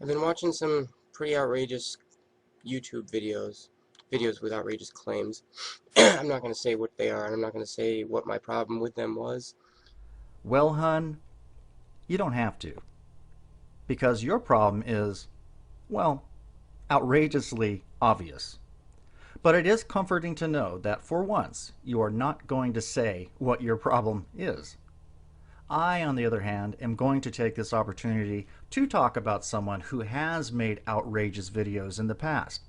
I've been watching some pretty outrageous YouTube videos with outrageous claims. I'm not going to say what they are, and I'm not going to say what my problem with them was. Well, hun, you don't have to. Because your problem is, well, outrageously obvious. But it is comforting to know that for once you are not going to say what your problem is. I, on the other hand, am going to take this opportunity to talk about someone who has made outrageous videos in the past,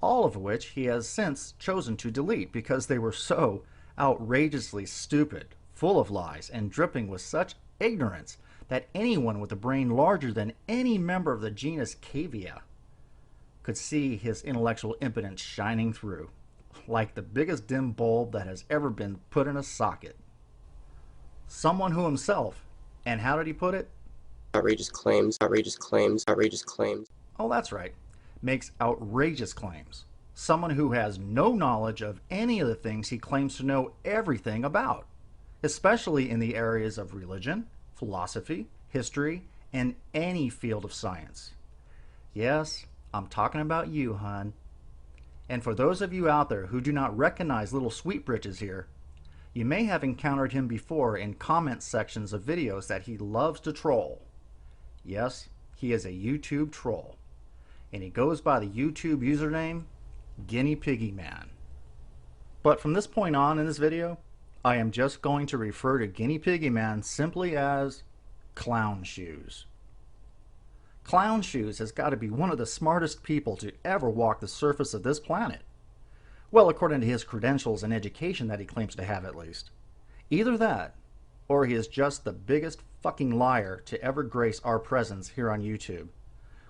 all of which he has since chosen to delete because they were so outrageously stupid, full of lies, and dripping with such ignorance that anyone with a brain larger than any member of the genus Cavia could see his intellectual impotence shining through, like the biggest dim bulb that has ever been put in a socket. Someone who himself, and how did he put it? Outrageous claims, outrageous claims, outrageous claims. Oh, that's right, makes outrageous claims. Someone who has no knowledge of any of the things he claims to know everything about, especially in the areas of religion, philosophy, history, and any field of science. Yes, I'm talking about you, hon. And for those of you out there who do not recognize little Sweetbritches here, you may have encountered him before in comment sections of videos that he loves to troll. Yes, he is a YouTube troll. And he goes by the YouTube username Guinea Piggy Man. But from this point on in this video, I am just going to refer to Guinea Piggy Man simply as Clown Shoes. Clown Shoes has got to be one of the smartest people to ever walk the surface of this planet. Well, according to his credentials and education that he claims to have at least. Either that, or he is just the biggest fucking liar to ever grace our presence here on YouTube.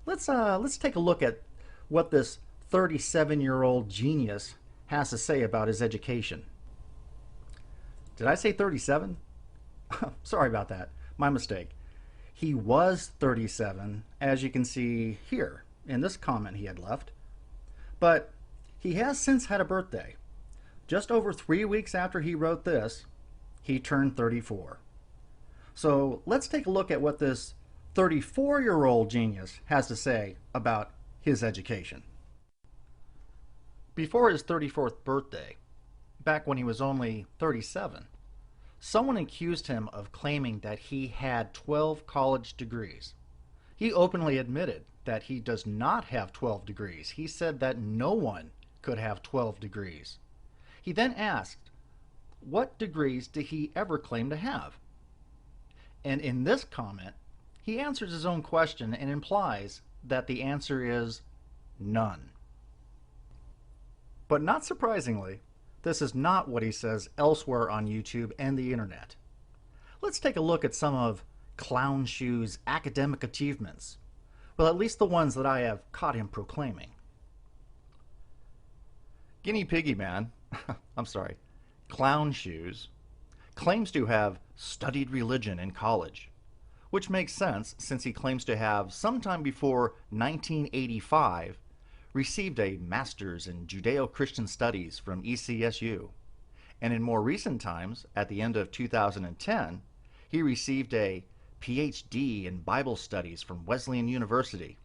Let's take a look at what this 37-year-old genius has to say about his education. Did I say 37? Sorry about that. My mistake. He was 37, as you can see here in this comment he had left. But he has since had a birthday. Just over 3 weeks after he wrote this, he turned 34. So let's take a look at what this 34-year-old genius has to say about his education. Before his 34th birthday, back when he was only 37, someone accused him of claiming that he had 12 college degrees. He openly admitted that he does not have 12 degrees. He said that no one could have 12 degrees. He then asked, what degrees did he ever claim to have? And in this comment, he answers his own question and implies that the answer is none. But not surprisingly, this is not what he says elsewhere on YouTube and the internet. Let's take a look at some of Clown Shoe's academic achievements. Well, at least the ones that I have caught him proclaiming. Guinea Piggy Man, Clown Shoes, claims to have studied religion in college, which makes sense since he claims to have, sometime before 1985, received a master's in Judeo-Christian studies from ECSU, and in more recent times, at the end of 2010, he received a PhD in Bible studies from Wesleyan University.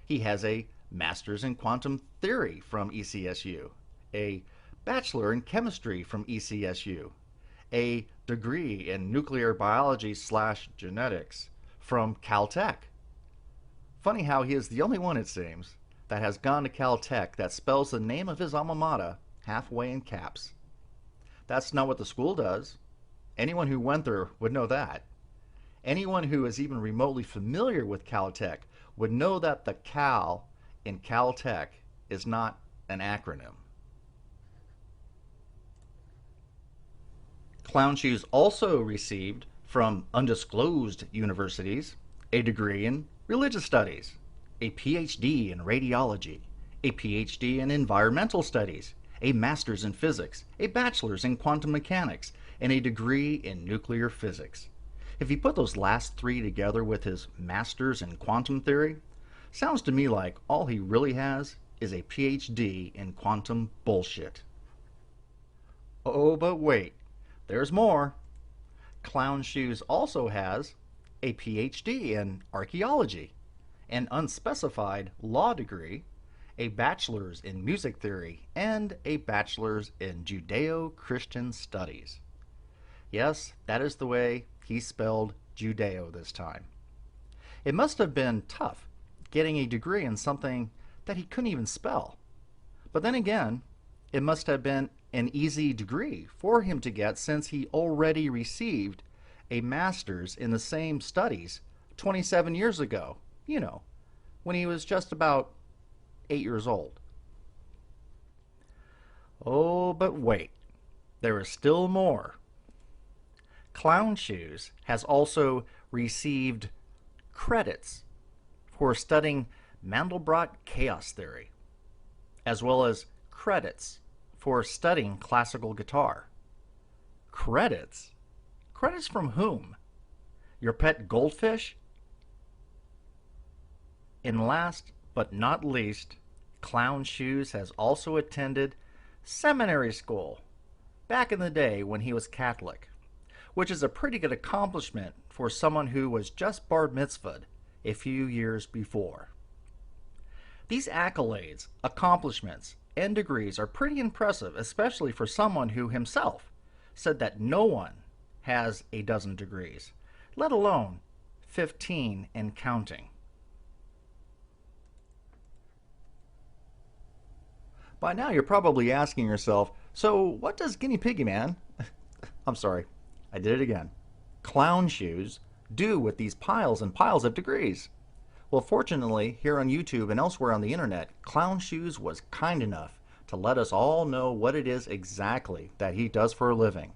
He has a master's in quantum theory from ECSU, a bachelor in chemistry from ECSU, a degree in nuclear biology/genetics from Caltech. Funny how he is the only one, it seems, that has gone to Caltech that spells the name of his alma mater halfway in caps. That's not what the school does. Anyone who went there would know that. Anyone who is even remotely familiar with Caltech would know that the Cal in Caltech is not an acronym. Clown Shoes also received from undisclosed universities a degree in religious studies, a PhD in radiology, a PhD in environmental studies, a master's in physics, a bachelor's in quantum mechanics, and a degree in nuclear physics. If you put those last three together with his master's in quantum theory, sounds to me like all he really has is a PhD in quantum bullshit. Oh, but wait, there's more. Clown Shoes also has a PhD in archaeology, an unspecified law degree, a bachelor's in music theory, and a bachelor's in Judeo-Christian studies. Yes, that is the way he spelled Judeo this time. It must have been tough getting a degree in something that he couldn't even spell. But then again, it must have been an easy degree for him to get since he already received a master's in the same studies 27 years ago, when he was just about 8 years old. Oh, but wait, there is still more. Clown Shoes has also received credits for studying Mandelbrot chaos theory, as well as credits for studying classical guitar. Credits? Credits from whom? Your pet goldfish? And last but not least, Clown Shoes has also attended seminary school back in the day when he was Catholic, which is a pretty good accomplishment for someone who was just bar mitzvahed a few years before. These accolades, accomplishments, and degrees are pretty impressive, especially for someone who himself said that no one has a dozen degrees, let alone 15 and counting. By now you're probably asking yourself, so what does Guinea Piggy Man, I'm sorry, I did it again, Clown Shoes, do with these piles and piles of degrees? Well, fortunately, here on YouTube and elsewhere on the internet, Clown Shoes was kind enough to let us all know what it is exactly that he does for a living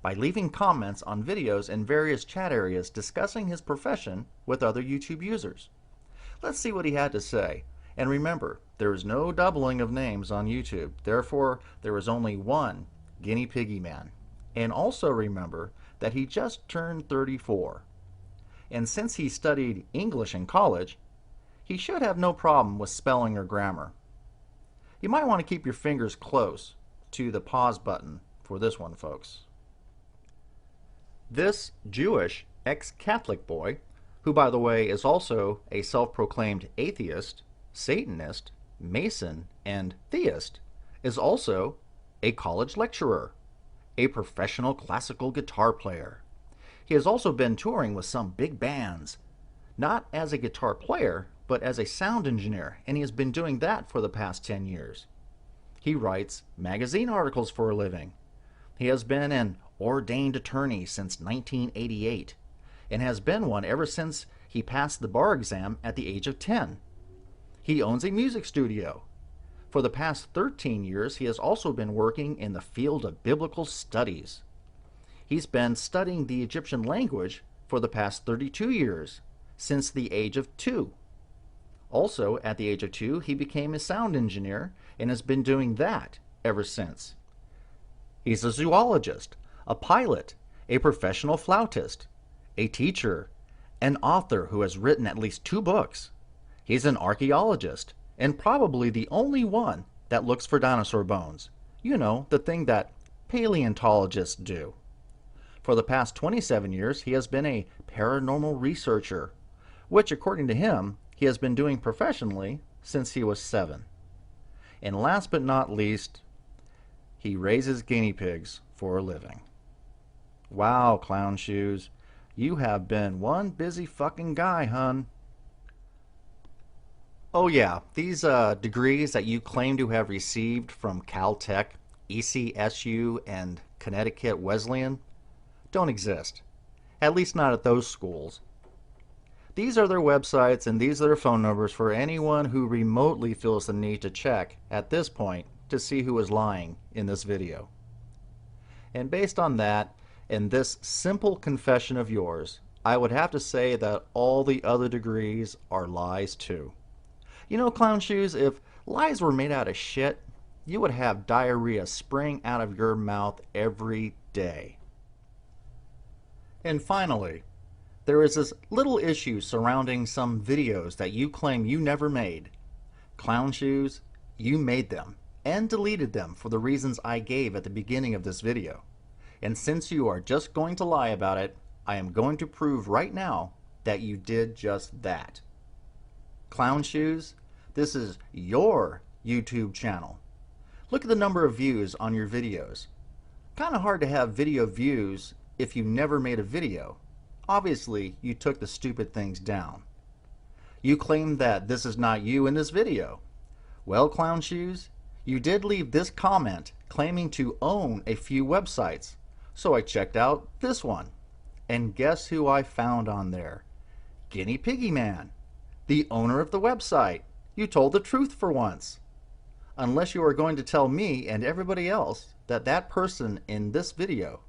by leaving comments on videos in various chat areas discussing his profession with other YouTube users. Let's see what he had to say. And remember, there is no doubling of names on YouTube. Therefore, there is only one Guinea Piggy Man. And also remember that he just turned 34. And since he studied English in college, he should have no problem with spelling or grammar. You might want to keep your fingers close to the pause button for this one, folks. This Jewish ex-Catholic boy, who by the way is also a self-proclaimed atheist, Satanist, Mason, and theist, is also a college lecturer, a professional classical guitar player. He has also been touring with some big bands, not as a guitar player, but as a sound engineer, and he has been doing that for the past 10 years. He writes magazine articles for a living. He has been an ordained attorney since 1988, and has been one ever since he passed the bar exam at the age of 10. He owns a music studio. For the past 13 years, he has also been working in the field of biblical studies. He's been studying the Egyptian language for the past 32 years, since the age of 2. Also, at the age of 2, he became a sound engineer and has been doing that ever since. He's a zoologist, a pilot, a professional flautist, a teacher, an author who has written at least 2 books. He's an archaeologist, and probably the only one that looks for dinosaur bones. You know, the thing that paleontologists do. For the past 27 years, he has been a paranormal researcher, which, according to him, he has been doing professionally since he was 7. And last but not least, he raises guinea pigs for a living. Wow, Clown Shoes, you have been one busy fucking guy, hun. Oh yeah, these degrees that you claim to have received from Caltech, ECSU, and Connecticut Wesleyan don't exist. At least not at those schools. These are their websites and these are their phone numbers for anyone who remotely feels the need to check at this point to see who is lying in this video. And based on that, and this simple confession of yours, I would have to say that all the other degrees are lies too. You know, Clown Shoes, if lies were made out of shit, you would have diarrhea spraying out of your mouth every day. And finally, there is this little issue surrounding some videos that you claim you never made. Clown Shoes, you made them and deleted them for the reasons I gave at the beginning of this video. And since you are just going to lie about it, I am going to prove right now that you did just that. Clown Shoes, this is your YouTube channel. Look at the number of views on your videos. Kind of hard to have video views if you never made a video. Obviously, you took the stupid things down. You claim that this is not you in this video. Well, Clown Shoes, you did leave this comment claiming to own a few websites. So I checked out this one. And guess who I found on there? Guinea Piggy Man, the owner of the website. You told the truth for once. Unless you are going to tell me and everybody else that that person in this video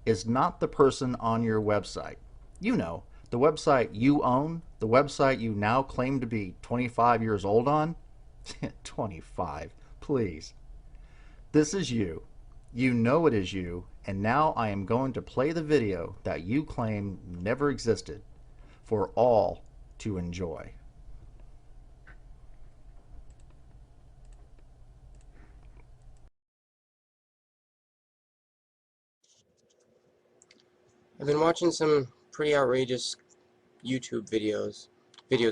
is not the person on your website. You know, the website you own, the website you now claim to be 25 years old on. 25, please. This is you. You know it is you, and now I am going to play the video that you claim never existed for all to enjoy. I've been watching some pretty outrageous YouTube videos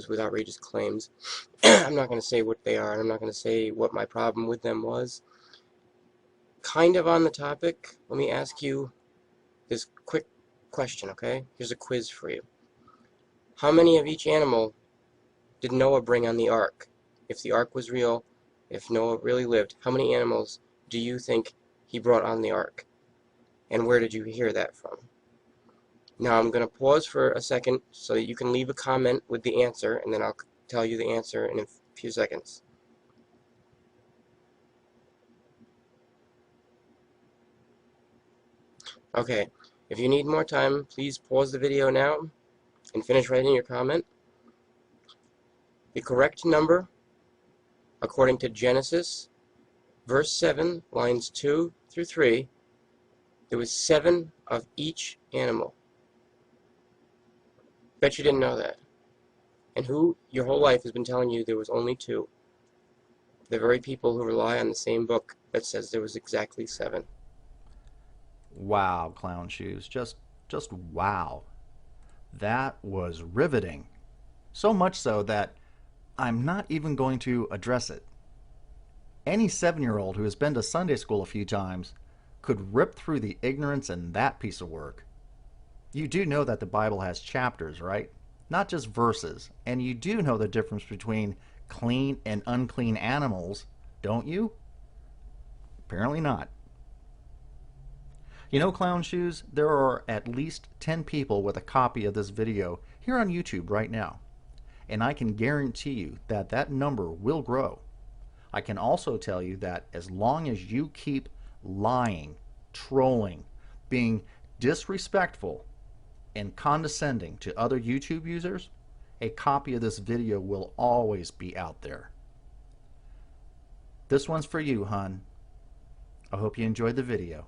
with outrageous claims. I'm not going to say what they are, and I'm not going to say what my problem with them was. Kind of on the topic, let me ask you this quick question, okay? Here's a quiz for you. How many of each animal did Noah bring on the ark? If the ark was real, if Noah really lived, how many animals do you think he brought on the ark? And where did you hear that from? Now I'm going to pause for a second so that you can leave a comment with the answer, and then I'll tell you the answer in a few seconds. Okay, if you need more time, please pause the video now and finish writing your comment. The correct number, according to Genesis, verse 7, lines 2 through 3, there was 7 of each animal. Bet you didn't know that. And who your whole life has been telling you there was only 2? The very people who rely on the same book that says there was exactly 7. Wow, Clown Shoes, just wow. That was riveting. So much so that I'm not even going to address it. Any 7-year-old who has been to Sunday school a few times could rip through the ignorance in that piece of work. You do know that the Bible has chapters, right? Not just verses. And you do know the difference between clean and unclean animals, don't you? Apparently not. You know, Clown Shoes, there are at least 10 people with a copy of this video here on YouTube right now. And I can guarantee you that that number will grow. I can also tell you that as long as you keep lying, trolling, being disrespectful, and condescending to other YouTube users, a copy of this video will always be out there. This one's for you, hun. I hope you enjoyed the video.